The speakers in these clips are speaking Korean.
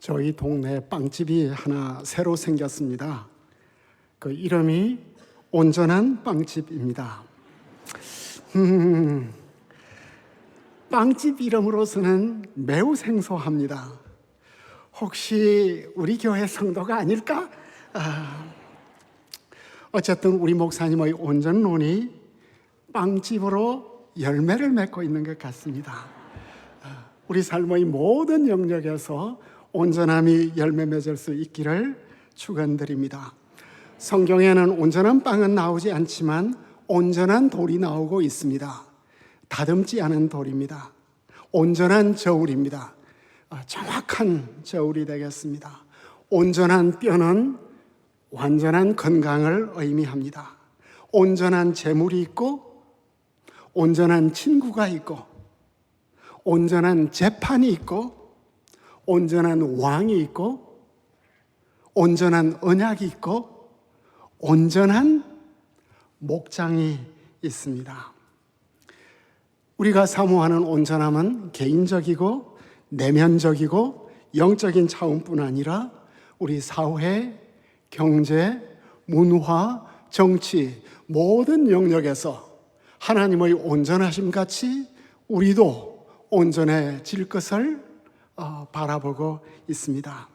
저희 동네에 빵집이 하나 새로 생겼습니다. 그 이름이 온전한 빵집입니다. 빵집 이름으로서는 매우 생소합니다. 혹시 우리 교회 성도가 아닐까? 어쨌든 우리 목사님의 온전론이 빵집으로 열매를 맺고 있는 것 같습니다. 우리 삶의 모든 영역에서 온전함이 열매 맺을 수 있기를 축원드립니다. 성경에는 온전한 빵은 나오지 않지만 온전한 돌이 나오고 있습니다. 다듬지 않은 돌입니다. 온전한 저울입니다. 정확한 저울이 되겠습니다. 온전한 뼈는 완전한 건강을 의미합니다. 온전한 재물이 있고 온전한 친구가 있고 온전한 재판이 있고 온전한 왕이 있고 온전한 언약이 있고 온전한 목장이 있습니다. 우리가 사모하는 온전함은 개인적이고 내면적이고 영적인 차원뿐 아니라 우리 사회, 경제, 문화, 정치 모든 영역에서 하나님의 온전하심 같이 우리도 온전해질 것을 바라보고 있습니다.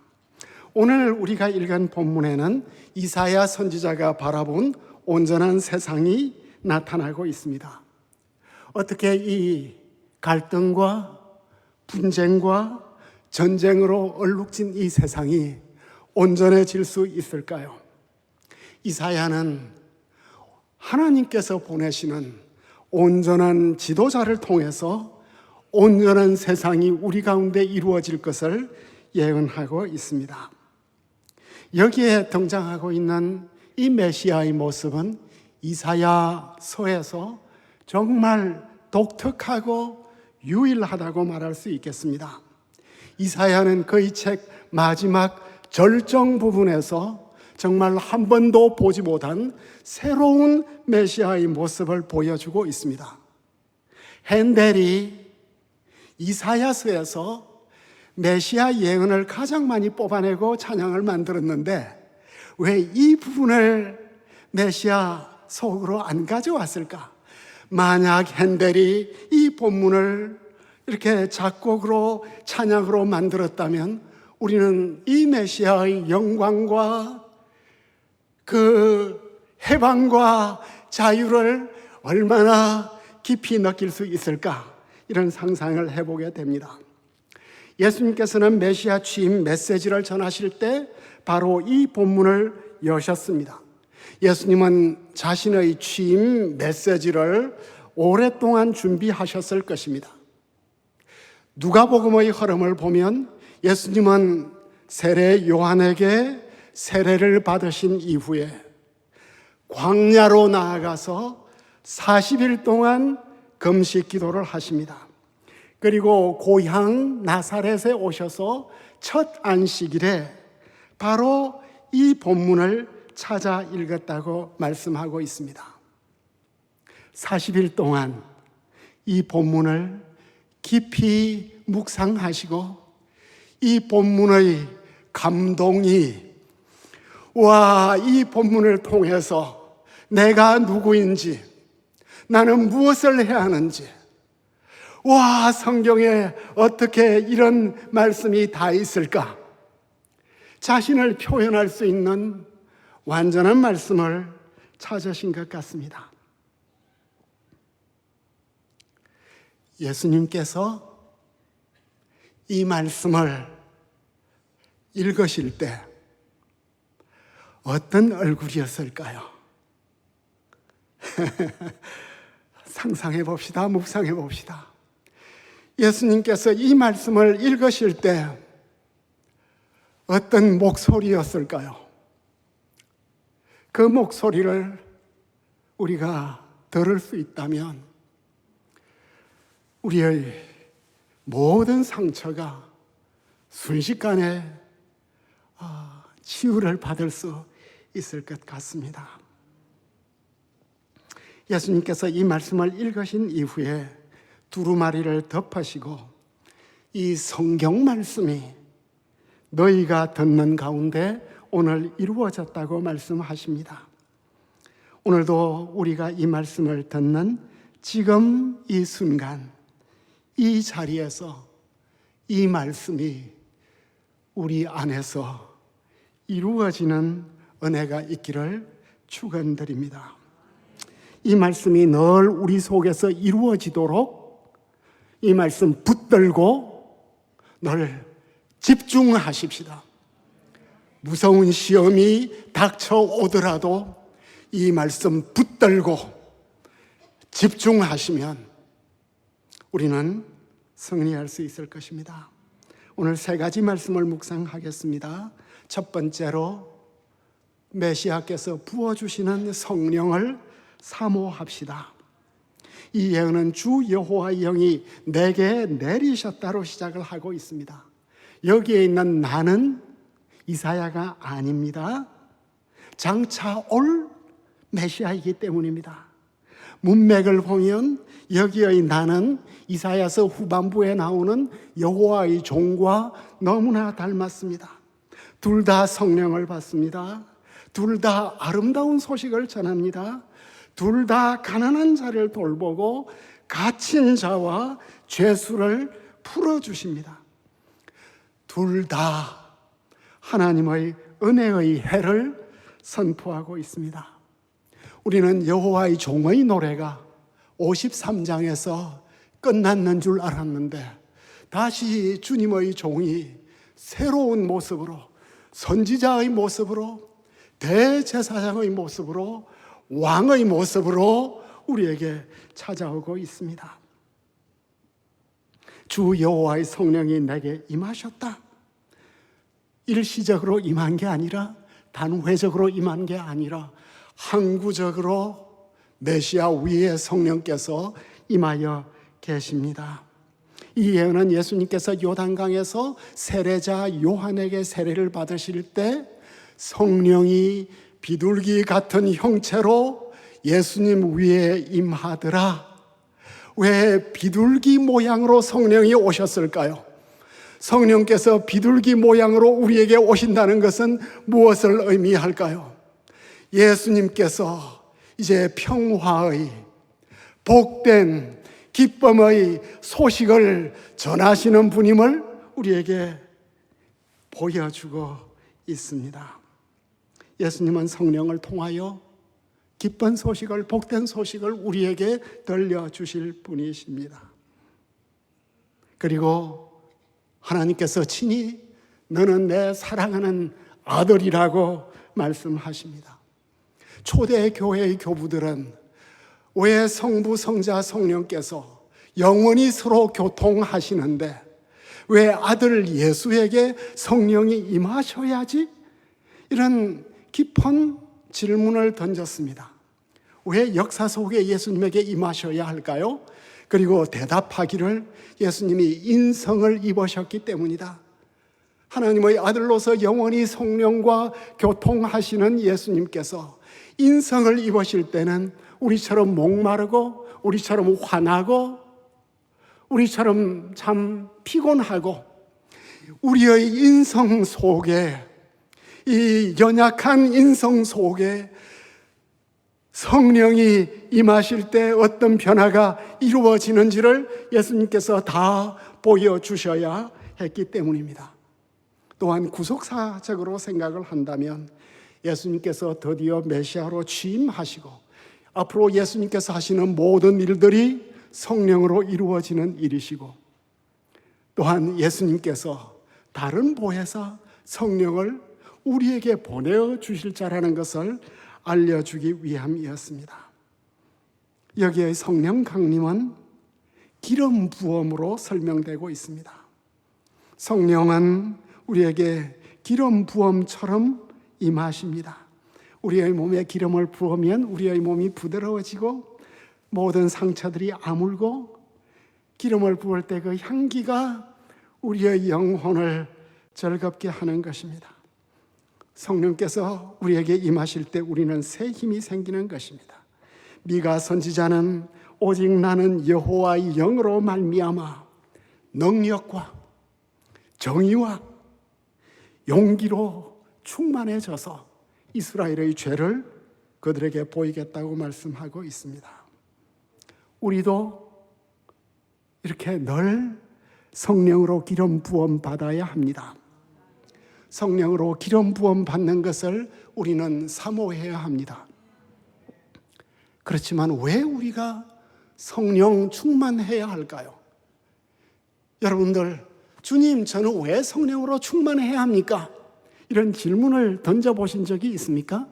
오늘 우리가 읽은 본문에는 이사야 선지자가 바라본 온전한 세상이 나타나고 있습니다. 어떻게 이 갈등과 분쟁과 전쟁으로 얼룩진 이 세상이 온전해질 수 있을까요? 이사야는 하나님께서 보내시는 온전한 지도자를 통해서 온전한 세상이 우리 가운데 이루어질 것을 예언하고 있습니다. 여기에 등장하고 있는 이 메시아의 모습은 이사야서에서 정말 독특하고 유일하다고 말할 수 있겠습니다. 이사야는 그의 책 마지막 절정 부분에서 정말 한 번도 보지 못한 새로운 메시아의 모습을 보여주고 있습니다. 핸델이 이사야서에서 메시아 예언을 가장 많이 뽑아내고 찬양을 만들었는데 왜 이 부분을 메시아 속으로 안 가져왔을까? 만약 핸델이 이 본문을 이렇게 작곡으로 찬양으로 만들었다면 우리는 이 메시아의 영광과 그 해방과 자유를 얼마나 깊이 느낄 수 있을까? 이런 상상을 해보게 됩니다. 예수님께서는 메시아 취임 메시지를 전하실 때 바로 이 본문을 여셨습니다. 예수님은 자신의 취임 메시지를 오랫동안 준비하셨을 것입니다. 누가복음의 흐름을 보면 예수님은 세례 요한에게 세례를 받으신 이후에 광야로 나아가서 40일 동안 금식 기도를 하십니다. 그리고 고향 나사렛에 오셔서 첫 안식일에 바로 이 본문을 찾아 읽었다고 말씀하고 있습니다. 40일 동안 이 본문을 깊이 묵상하시고 이 본문의 감동이 이 본문을 통해서 내가 누구인지 나는 무엇을 해야 하는지 성경에 어떻게 이런 말씀이 다 있을까? 자신을 표현할 수 있는 완전한 말씀을 찾으신 것 같습니다. 예수님께서 이 말씀을 읽으실 때 어떤 얼굴이었을까요? 상상해 봅시다. 묵상해 봅시다. 예수님께서 이 말씀을 읽으실 때 어떤 목소리였을까요? 그 목소리를 우리가 들을 수 있다면 우리의 모든 상처가 순식간에 치유를 받을 수 있을 것 같습니다. 예수님께서 이 말씀을 읽으신 이후에 두루마리를 덮으시고 이 성경 말씀이 너희가 듣는 가운데 오늘 이루어졌다고 말씀하십니다. 오늘도 우리가 이 말씀을 듣는 지금 이 순간, 이 자리에서 이 말씀이 우리 안에서 이루어지는 은혜가 있기를 축원드립니다. 이 말씀이 늘 우리 속에서 이루어지도록 이 말씀 붙들고 늘 집중하십시다. 무서운 시험이 닥쳐오더라도 이 말씀 붙들고 집중하시면 우리는 승리할 수 있을 것입니다. 오늘 세 가지 말씀을 묵상하겠습니다. 첫 번째로 메시아께서 부어주시는 성령을 사모합시다. 이 예언은 주 여호와의 영이 내게 내리셨다로 시작을 하고 있습니다. 여기에 있는 나는 이사야가 아닙니다. 장차 올 메시아이기 때문입니다. 문맥을 보면 여기의 나는 이사야서 후반부에 나오는 여호와의 종과 너무나 닮았습니다. 둘 다 성령을 받습니다. 둘 다 아름다운 소식을 전합니다. 둘 다 가난한 자를 돌보고 갇힌 자와 죄수를 풀어주십니다. 둘 다 하나님의 은혜의 해를 선포하고 있습니다. 우리는 여호와의 종의 노래가 53장에서 끝났는 줄 알았는데 다시 주님의 종이 새로운 모습으로, 선지자의 모습으로, 대제사장의 모습으로, 왕의 모습으로 우리에게 찾아오고 있습니다. 주 여호와의 성령이 내게 임하셨다. 일시적으로 임한 게 아니라, 단회적으로 임한 게 아니라 항구적으로 메시아 위에 성령께서 임하여 계십니다. 이 예언은 예수님께서 요단강에서 세례자 요한에게 세례를 받으실 때 성령이 비둘기 같은 형체로 예수님 위에 임하더라. 왜 비둘기 모양으로 성령이 오셨을까요? 성령께서 비둘기 모양으로 우리에게 오신다는 것은 무엇을 의미할까요? 예수님께서 이제 평화의, 복된, 기쁨의 소식을 전하시는 분임을 우리에게 보여주고 있습니다. 예수님은 성령을 통하여 기쁜 소식을, 복된 소식을 우리에게 들려주실 분이십니다. 그리고 하나님께서 친히 너는 내 사랑하는 아들이라고 말씀하십니다. 초대 교회의 교부들은 왜 성부, 성자, 성령께서 영원히 서로 교통하시는데 왜 아들 예수에게 성령이 임하셔야지? 이런 깊은 질문을 던졌습니다. 왜 역사 속에 예수님에게 임하셔야 할까요? 그리고 대답하기를 예수님이 인성을 입으셨기 때문이다. 하나님의 아들로서 영원히 성령과 교통하시는 예수님께서 인성을 입으실 때는 우리처럼 목마르고 우리처럼 화나고 우리처럼 참 피곤하고 우리의 인성 속에, 이 연약한 인성 속에 성령이 임하실 때 어떤 변화가 이루어지는지를 예수님께서 다 보여주셔야 했기 때문입니다. 또한 구속사적으로 생각을 한다면 예수님께서 드디어 메시아로 취임하시고 앞으로 예수님께서 하시는 모든 일들이 성령으로 이루어지는 일이시고 또한 예수님께서 다른 보혜사 성령을 우리에게 보내주실 자라는 것을 알려주기 위함이었습니다. 여기에 성령 강림은 기름 부음으로 설명되고 있습니다. 성령은 우리에게 기름 부음처럼 임하십니다. 우리의 몸에 기름을 부으면 우리의 몸이 부드러워지고 모든 상처들이 아물고 기름을 부을 때 그 향기가 우리의 영혼을 즐겁게 하는 것입니다. 성령께서 우리에게 임하실 때 우리는 새 힘이 생기는 것입니다. 미가 선지자는 오직 나는 여호와의 영으로 말미암아 능력과 정의와 용기로 충만해져서 이스라엘의 죄를 그들에게 보이겠다고 말씀하고 있습니다. 우리도 이렇게 늘 성령으로 기름 부음 받아야 합니다. 성령으로 기름 부음 받는 것을 우리는 사모해야 합니다. 그렇지만 왜 우리가 성령 충만해야 할까요? 여러분들, 주님, 저는 왜 성령으로 충만해야 합니까? 이런 질문을 던져보신 적이 있습니까?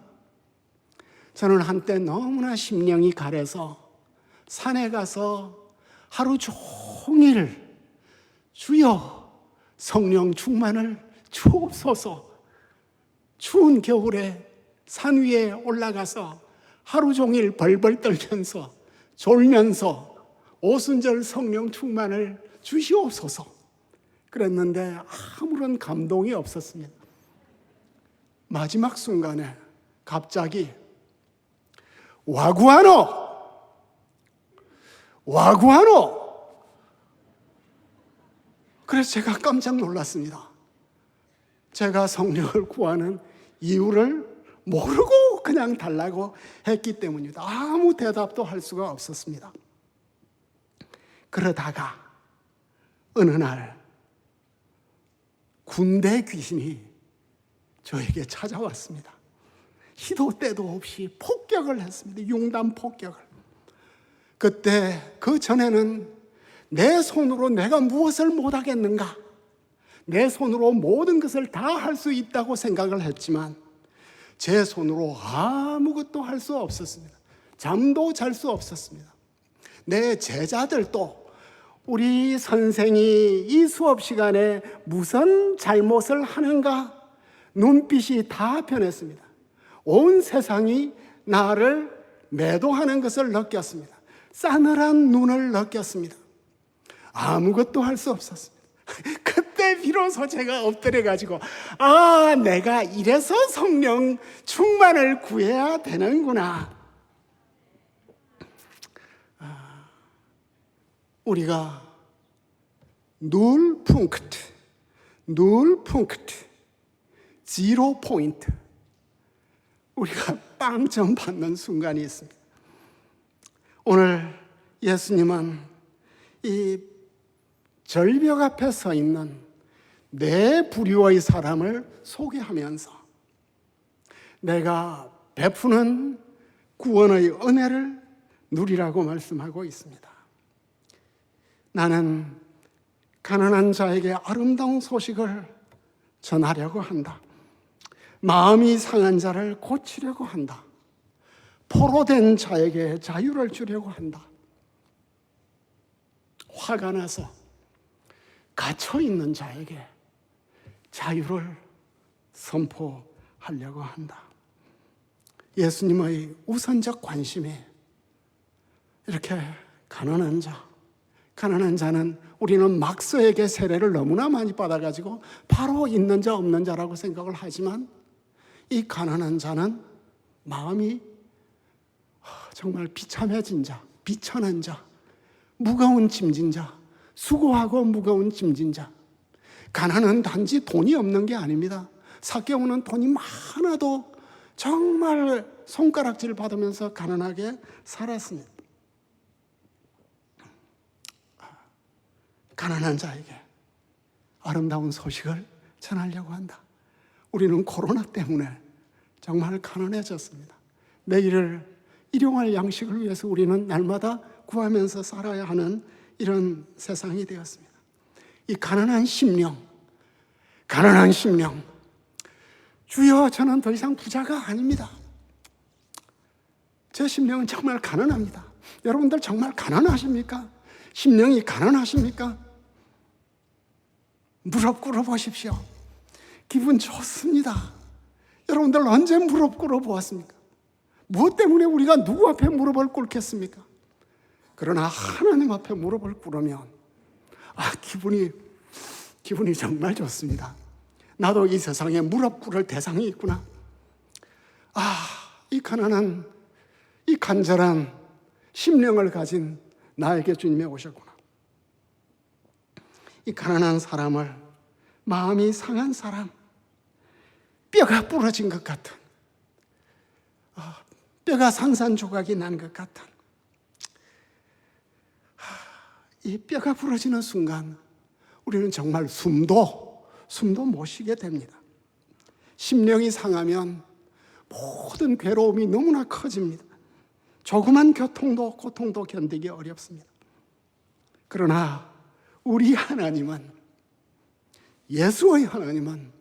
저는 한때 너무나 심령이 가려서 산에 가서 하루 종일 주여 성령 충만을 주옵소서, 추운 겨울에 산 위에 올라가서 하루 종일 벌벌 떨면서 졸면서 오순절 성령 충만을 주시옵소서 그랬는데 아무런 감동이 없었습니다. 마지막 순간에 갑자기 와구하노 그래서 제가 깜짝 놀랐습니다. 제가 성령을 구하는 이유를 모르고 그냥 달라고 했기 때문입니다. 아무 대답도 할 수가 없었습니다. 그러다가 어느 날 군대 귀신이 저에게 찾아왔습니다. 시도 때도 없이 폭격을 했습니다. 융단 폭격을. 그때 그 전에는 내 손으로 내가 무엇을 못하겠는가, 내 손으로 모든 것을 다 할 수 있다고 생각을 했지만 제 손으로 아무것도 할 수 없었습니다. 잠도 잘 수 없었습니다. 내 제자들도 우리 선생이 이 수업 시간에 무슨 잘못을 하는가 눈빛이 다 변했습니다. 온 세상이 나를 매도하는 것을 느꼈습니다. 싸늘한 눈을 느꼈습니다. 아무것도 할 수 없었습니다. 그때 비로소 제가 엎드려가지고 내가 이래서 성령 충만을 구해야 되는구나. 우리가 누르 punk트, 지로 포인트, 우리가 빵점 받는 순간이 있습니다. 오늘 예수님은 이 절벽 앞에 서 있는 네 부류의 사람을 소개하면서 내가 베푸는 구원의 은혜를 누리라고 말씀하고 있습니다. 나는 가난한 자에게 아름다운 소식을 전하려고 한다. 마음이 상한 자를 고치려고 한다. 포로된 자에게 자유를 주려고 한다. 화가 나서 갇혀있는 자에게 자유를 선포하려고 한다. 예수님의 우선적 관심이 이렇게 가난한 자는 우리는 막스에게 세례를 너무나 많이 받아가지고 바로 있는 자 없는 자라고 생각을 하지만 이 가난한 자는 마음이 정말 비참해진 자, 비천한 자, 무거운 짐진 자, 수고하고 무거운 짐진 자. 가난은 단지 돈이 없는 게 아닙니다. 사개오는 돈이 많아도 정말 손가락질 받으면서 가난하게 살았습니다. 가난한 자에게 아름다운 소식을 전하려고 한다. 우리는 코로나 때문에 정말 가난해졌습니다. 내일을 일용할 양식을 위해서 우리는 날마다 구하면서 살아야 하는 이런 세상이 되었습니다. 이 가난한 심령, 주여, 저는 더 이상 부자가 아닙니다. 제 심령은 정말 가난합니다. 여러분들 정말 가난하십니까? 심령이 가난하십니까? 무릎 꿇어 보십시오. 기분 좋습니다. 여러분들 언제 무릎 꿇어 보았습니까? 무엇 때문에 우리가 누구 앞에 무릎을 꿇겠습니까? 그러나 하나님 앞에 무릎을 꿇으면 기분이 정말 좋습니다. 나도 이 세상에 무릎 꿇을 대상이 있구나. 이 가난한, 이 간절한 심령을 가진 나에게 주님이 오셨구나. 이 가난한 사람을, 마음이 상한 사람, 뼈가 부러진 것 같은, 뼈가 산산조각이 난 것 같은, 이 뼈가 부러지는 순간 우리는 정말 숨도 못 쉬게 됩니다. 심령이 상하면 모든 괴로움이 너무나 커집니다. 조그만 고통도 견디기 어렵습니다. 그러나 우리 하나님은, 예수의 하나님은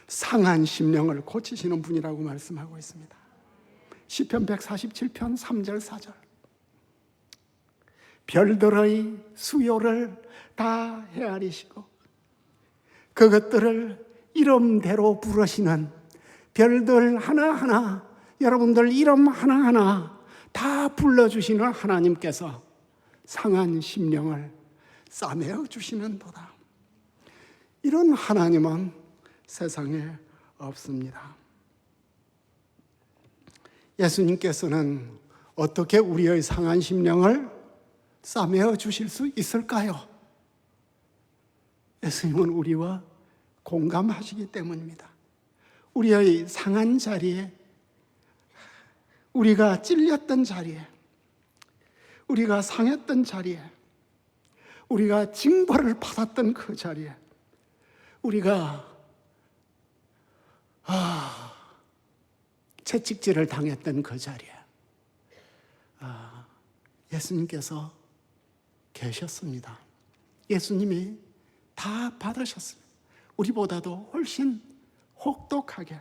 상한 심령을 고치시는 분이라고 말씀하고 있습니다. 시편 147편 3절 4절. 별들의 수요를 다 헤아리시고 그것들을 이름대로 부르시는, 별들 하나하나, 여러분들 이름 하나하나 다 불러주시는 하나님께서 상한 심령을 싸매어 주시는도다. 이런 하나님은 세상에 없습니다. 예수님께서는 어떻게 우리의 상한 심령을 싸매어 주실 수 있을까요? 예수님은 우리와 공감하시기 때문입니다. 우리의 상한 자리에, 우리가 찔렸던 자리에, 우리가 상했던 자리에, 우리가 징벌을 받았던 그 자리에, 우리가 채찍질을 당했던 그 자리에 예수님께서 계셨습니다. 예수님이 다 받으셨습니다. 우리보다도 훨씬 혹독하게.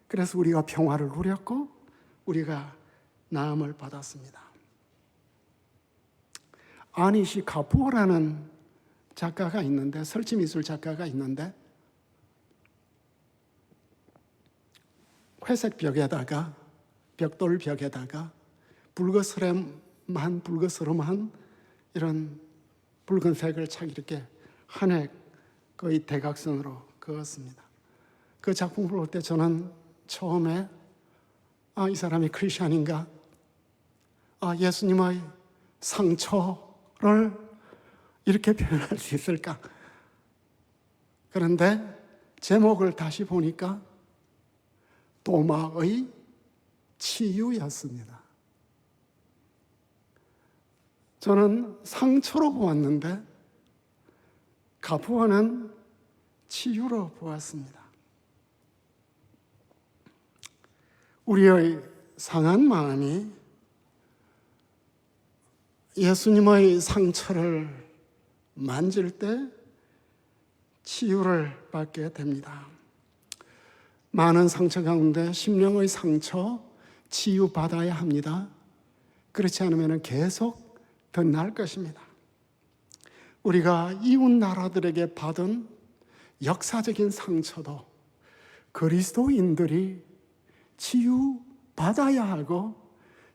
그래서 우리가 평화를 누렸고 우리가 나음을 받았습니다. 아니시 카푸어라는 작가가 있는데, 설치미술 작가가 있는데, 회색 벽에다가, 벽돌 벽에다가 붉으스름한 이런 붉은색을 착 이렇게 한 획 거의 대각선으로 그었습니다. 그 작품을 볼 때 저는 처음에 이 사람이 크리스천인가? 예수님의 상처를 이렇게 표현할 수 있을까? 그런데 제목을 다시 보니까 도마의 치유였습니다. 저는 상처로 보았는데 가부어는 치유로 보았습니다. 우리의 상한 마음이 예수님의 상처를 만질 때 치유를 받게 됩니다. 많은 상처 가운데 심령의 상처 치유받아야 합니다. 그렇지 않으면 계속 덧날 것입니다. 우리가 이웃 나라들에게 받은 역사적인 상처도 그리스도인들이 치유받아야 하고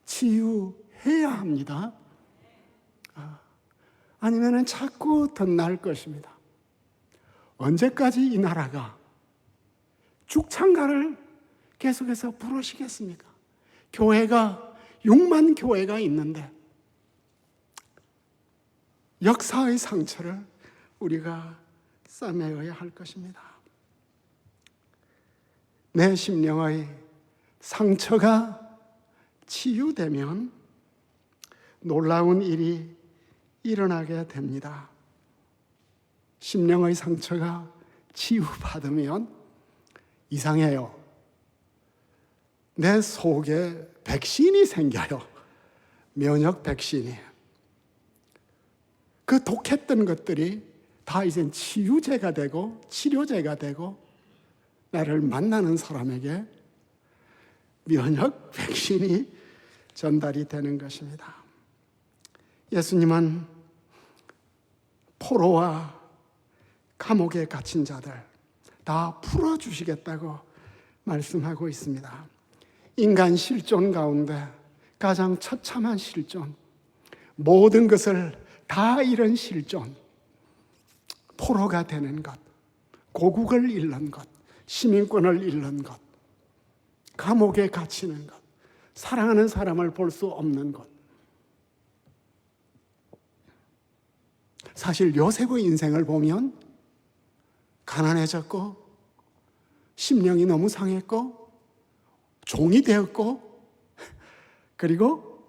치유해야 합니다. 아니면 자꾸 덧날 것입니다. 언제까지 이 나라가 죽창가를 계속해서 부르시겠습니까? 교회가 6만 교회가 있는데 역사의 상처를 우리가 싸매어야 할 것입니다. 내 심령의 상처가 치유되면 놀라운 일이 일어나게 됩니다. 심령의 상처가 치유받으면 이상해요. 내 속에 백신이 생겨요. 면역 백신이. 그 독했던 것들이 다 이젠 치유제가 되고 치료제가 되고 나를 만나는 사람에게 면역 백신이 전달이 되는 것입니다. 예수님은 포로와 감옥에 갇힌 자들 다 풀어주시겠다고 말씀하고 있습니다. 인간 실존 가운데 가장 처참한 실존, 모든 것을 다 잃은 실존, 포로가 되는 것, 고국을 잃는 것, 시민권을 잃는 것, 감옥에 갇히는 것, 사랑하는 사람을 볼 수 없는 것. 사실 요셉의 인생을 보면 가난해졌고 심령이 너무 상했고 종이 되었고 그리고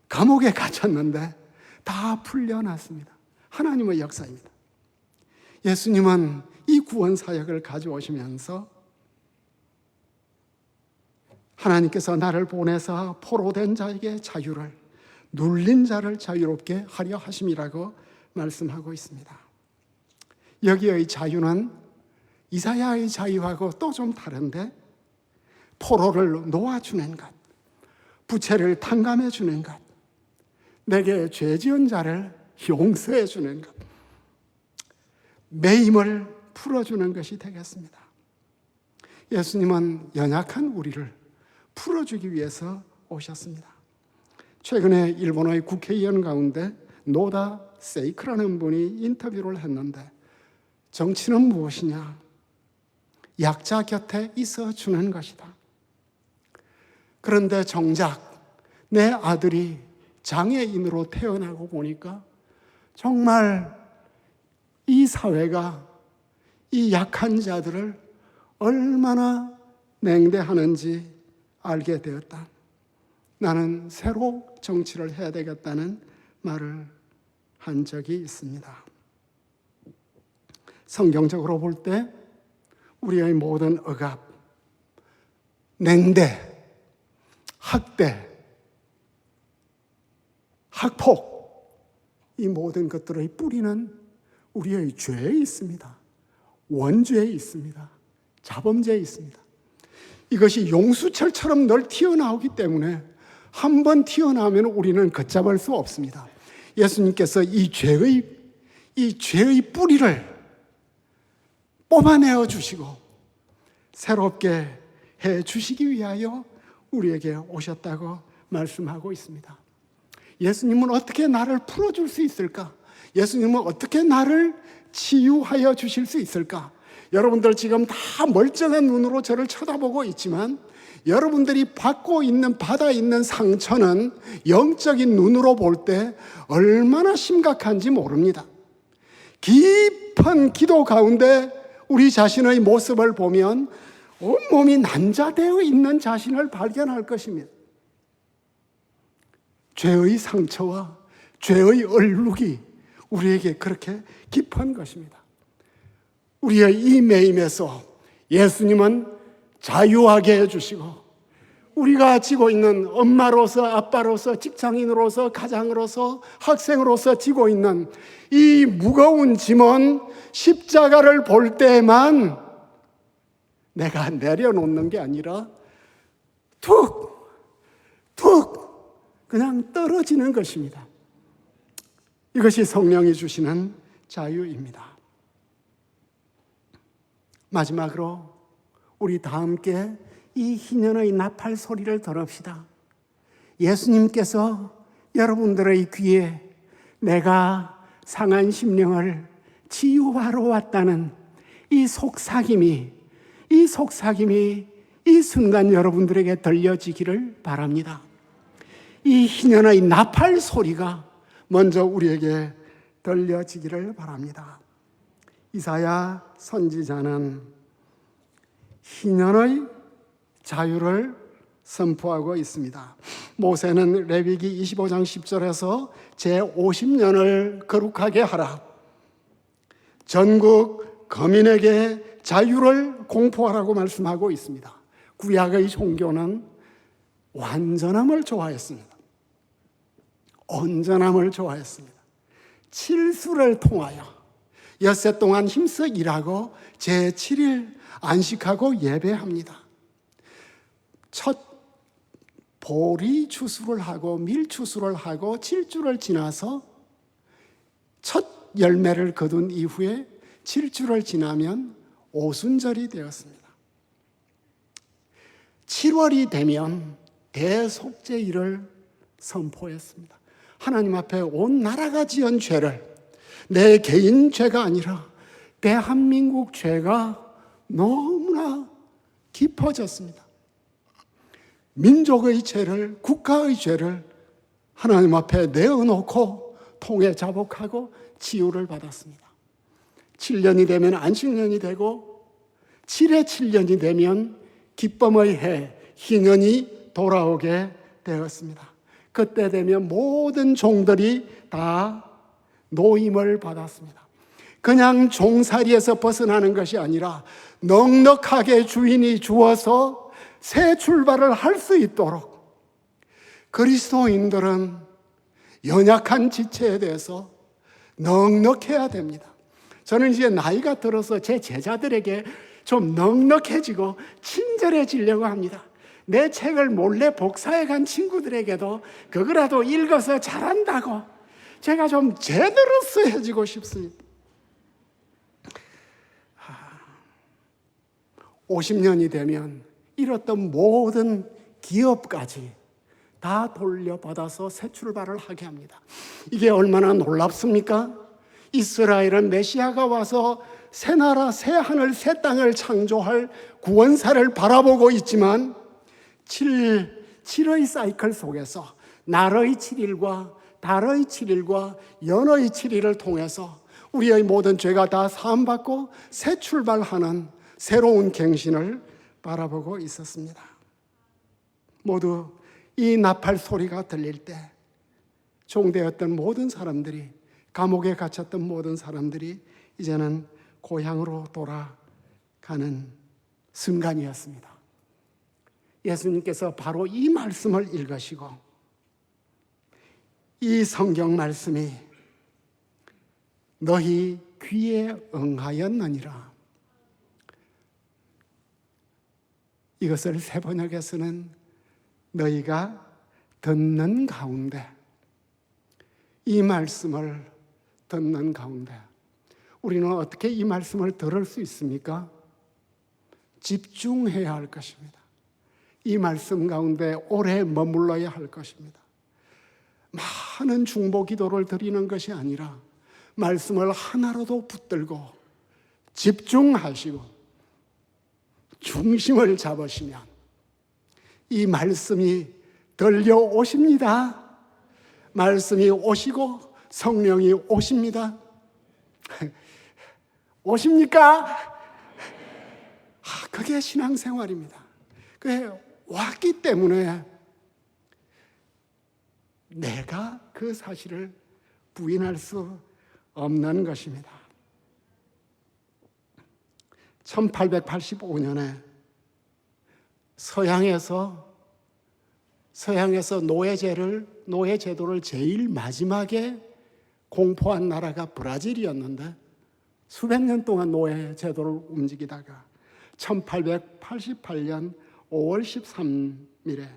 감옥에 갇혔는데 다 풀려났습니다. 하나님의 역사입니다. 예수님은 이 구원 사역을 가져오시면서 하나님께서 나를 보내서 포로된 자에게 자유를, 눌린 자를 자유롭게 하려 하심이라고 말씀하고 있습니다. 여기의 자유는 이사야의 자유하고 또 좀 다른데, 포로를 놓아주는 것, 부채를 탕감해 주는 것, 내게 죄 지은 자를 용서해 주는 것, 매임을 풀어주는 것이 되겠습니다. 예수님은 연약한 우리를 풀어주기 위해서 오셨습니다. 최근에 일본의 국회의원 가운데 노다 세이크라는 분이 인터뷰를 했는데, 정치는 무엇이냐? 약자 곁에 있어 주는 것이다. 그런데 정작 내 아들이 장애인으로 태어나고 보니까 정말 이 사회가 이 약한 자들을 얼마나 냉대하는지 알게 되었다. 나는 새로 정치를 해야 되겠다는 말을 한 적이 있습니다. 성경적으로 볼 때 우리의 모든 억압, 냉대, 학대, 학폭, 이 모든 것들의 뿌리는 우리의 죄에 있습니다. 원죄에 있습니다. 자범죄에 있습니다. 이것이 용수철처럼 늘 튀어나오기 때문에 한 번 튀어나오면 우리는 걷잡을 수 없습니다. 예수님께서 이 죄의 뿌리를 뽑아내어 주시고 새롭게 해 주시기 위하여 우리에게 오셨다고 말씀하고 있습니다. 예수님은 어떻게 나를 풀어줄 수 있을까? 예수님은 어떻게 나를 치유하여 주실 수 있을까? 여러분들 지금 다 멀쩡한 눈으로 저를 쳐다보고 있지만 여러분들이 받아 있는 상처는 영적인 눈으로 볼 때 얼마나 심각한지 모릅니다. 깊은 기도 가운데 우리 자신의 모습을 보면 온몸이 난자되어 있는 자신을 발견할 것입니다. 죄의 상처와 죄의 얼룩이 우리에게 그렇게 깊은 것입니다. 우리의 이 매임에서 예수님은 자유하게 해주시고, 우리가 지고 있는 엄마로서, 아빠로서, 직장인으로서, 가장으로서, 학생으로서 지고 있는 이 무거운 짐은 십자가를 볼 때만 내가 내려놓는 게 아니라 툭 그냥 떨어지는 것입니다. 이것이 성령이 주시는 자유입니다. 마지막으로 우리 다 함께 이 희년의 나팔 소리를 들읍시다. 예수님께서 여러분들의 귀에 내가 상한 심령을 치유하러 왔다는 이 속삭임이 이 순간 여러분들에게 들려지기를 바랍니다. 이 희년의 나팔 소리가 먼저 우리에게 들려지기를 바랍니다. 이사야 선지자는 희년의 자유를 선포하고 있습니다. 모세는 레위기 25장 10절에서 제50년을 거룩하게 하라, 전국 거민에게 자유를 공포하라고 말씀하고 있습니다. 구약의 종교는 완전함을 좋아했습니다. 온전함을 좋아했습니다. 칠수를 통하여 엿새 동안 힘써 일하고 제7일 안식하고 예배합니다. 첫 보리 추수를 하고 밀 추수를 하고 7주를 지나서 첫 열매를 거둔 이후에 7주를 지나면 오순절이 되었습니다. 7월이 되면 대속죄일을 선포했습니다. 하나님 앞에 온 나라가 지은 죄를, 내 개인 죄가 아니라 대한민국 죄가 너무나 깊어졌습니다. 민족의 죄를, 국가의 죄를 하나님 앞에 내어놓고 통해 자복하고 치유를 받았습니다. 7년이 되면 안식년이 되고 7의 7년이 되면 기쁨의 해 희년이 돌아오게 되었습니다. 그때 되면 모든 종들이 다 노임을 받았습니다. 그냥 종살이에서 벗어나는 것이 아니라 넉넉하게 주인이 주어서 새 출발을 할 수 있도록 그리스도인들은 연약한 지체에 대해서 넉넉해야 됩니다. 저는 이제 나이가 들어서 제 제자들에게 좀 넉넉해지고 친절해지려고 합니다. 내 책을 몰래 복사해 간 친구들에게도 그거라도 읽어서 잘한다고 제가 좀 제대로 쓰여지고 싶습니다. 50년이 되면 잃었던 모든 기업까지 다 돌려받아서 새 출발을 하게 합니다. 이게 얼마나 놀랍습니까? 이스라엘은 메시아가 와서 새 나라, 새 하늘, 새 땅을 창조할 구원사를 바라보고 있지만 7의 사이클 속에서 날의 7일과 달의 7일과 연의 7일을 통해서 우리의 모든 죄가 다 사함받고 새 출발하는 새로운 갱신을 바라보고 있었습니다. 모두 이 나팔 소리가 들릴 때 종되었던 모든 사람들이, 감옥에 갇혔던 모든 사람들이 이제는 고향으로 돌아가는 순간이었습니다. 예수님께서 바로 이 말씀을 읽으시고 이 성경 말씀이 너희 귀에 응하였느니라. 이것을 세번역에서는 너희가 듣는 가운데, 이 말씀을 듣는 가운데 우리는 어떻게 이 말씀을 들을 수 있습니까? 집중해야 할 것입니다. 이 말씀 가운데 오래 머물러야 할 것입니다. 많은 중보 기도를 드리는 것이 아니라 말씀을 하나로도 붙들고 집중하시고 중심을 잡으시면 이 말씀이 들려오십니다. 말씀이 오시고 성령이 오십니다. 오십니까? 그게 신앙생활입니다. 그게 왔기 때문에 내가 그 사실을 부인할 수 없는 것입니다. 1885년에 서양에서 노예제도를 제일 마지막에 공포한 나라가 브라질이었는데 수백 년 동안 노예제도를 움직이다가 1888년 5월 13일에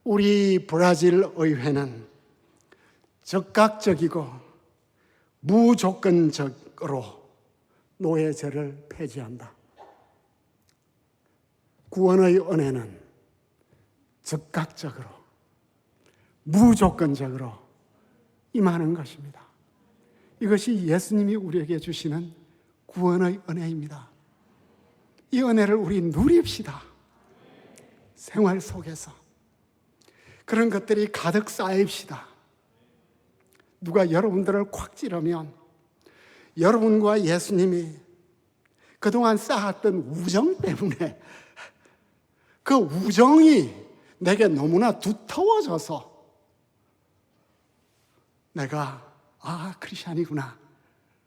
우리 브라질 의회는 즉각적이고 무조건적으로 노예제를 폐지한다. 구원의 은혜는 즉각적으로 무조건적으로 임하는 것입니다. 이것이 예수님이 우리에게 주시는 구원의 은혜입니다. 이 은혜를 우리 누립시다. 생활 속에서 그런 것들이 가득 쌓입시다. 누가 여러분들을 콱 찌르면 여러분과 예수님이 그동안 쌓았던 우정 때문에 그 우정이 내게 너무나 두터워져서 내가 크리스찬이구나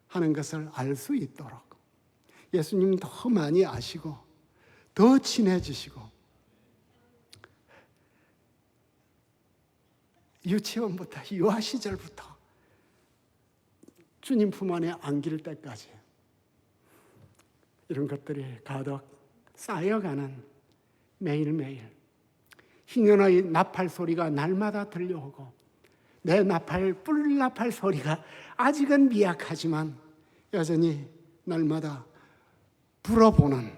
하는 것을 알 수 있도록 예수님 더 많이 아시고 더 친해지시고 유치원부터 유아 시절부터 주님 품 안에 안길 때까지 이런 것들이 가득 쌓여가는 매일매일 희년의 나팔 소리가 날마다 들려오고 내 뿔 나팔 소리가 아직은 미약하지만 여전히 날마다 불어보는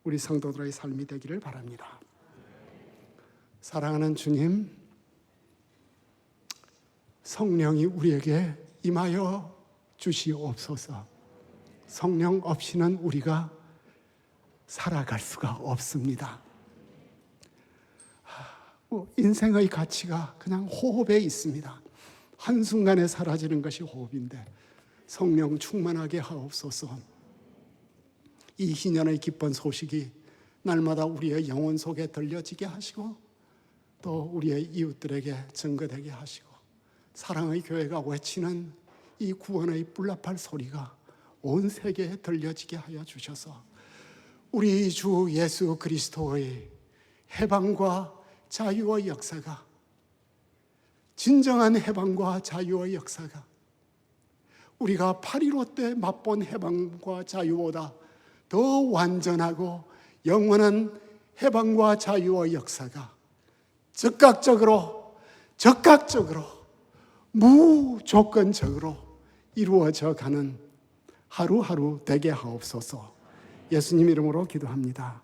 우리 성도들의 삶이 되기를 바랍니다. 사랑하는 주님, 성령이 우리에게 임하여 주시옵소서. 성령 없이는 우리가 살아갈 수가 없습니다. 인생의 가치가 그냥 호흡에 있습니다. 한순간에 사라지는 것이 호흡인데 성령 충만하게 하옵소서. 이 희년의 기쁜 소식이 날마다 우리의 영혼 속에 들려지게 하시고 또 우리의 이웃들에게 증거되게 하시고 사랑의 교회가 외치는 이 구원의 뿔나팔 소리가 온 세계에 들려지게 하여 주셔서 우리 주 예수 그리스도의 해방과 자유의 역사가, 진정한 해방과 자유의 역사가, 우리가 8.15 때 맛본 해방과 자유보다 더 완전하고 영원한 해방과 자유의 역사가 즉각적으로 무조건적으로 이루어져 가는 하루하루 되게 하옵소서. 예수님 이름으로 기도합니다.